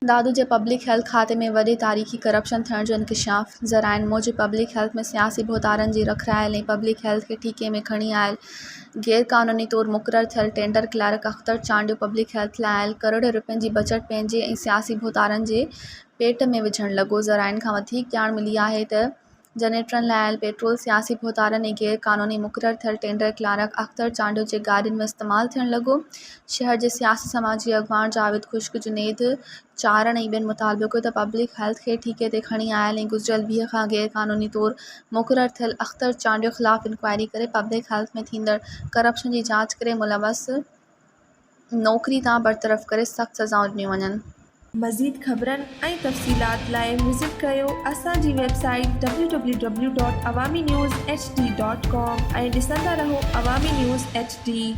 दादू जे public health खाते में वॾे तारीख़ी करप्शन थियण जो इंकशाफ। ज़राइनि मूजिबि पब्लिक हेल्थ में सियासी बहितारनि जी रखिराइल ऐं पब्लिक हेल्थ खे ठीके में खणी आयल गैरक़ानूनी तौरु मुक़ररु थियल tender clerk Akhtar Chandio public health लाइ आयल करोड़ रुपयनि जी बचत पंहिंजे ऐं सियासी बहितारनि जे पेट में विझण लॻो। ज़राइनि खां वधीक ॼाण मिली आहे त जनरेटरनि लाइ आयल पेट्रोल सियासी बहितारनि ऐं गैरक़ानूनी मुक़ररु थियल टेंडर क्लर्क अख़्तर चांडियो जे गाॾियुनि में इस्तेमालु थियण लॻो। शहर जे सियासी समाजी अॻवान जावेद ख़ुश्क, जुनैद चारण ऐं ॿियनि मुतालिबो कयो त पब्लिक हेल्थ खे ठीके ते खणी आयल ऐं गुज़िरियल 20 खां गैरक़ानूनी तौरु मुक़ररु थियल अख़्तर चांडियो ख़िलाफ़ इंक्वायरी करे पब्लिक हेल्थ में थींदड़ करप्शन जी जांच करे मुलवस नौकरी तां बरतरफ़ करे सख़्त सज़ाऊं ॾिनियूं वञनि। मज़ीद ख़बरनि ऐं तफ़सीलात लाइ विज़िट कयो असांजी वेबसाइट www.awamiNewsHD.com ऐं ॾिसंदा रहो अवामी न्यूज़ HD।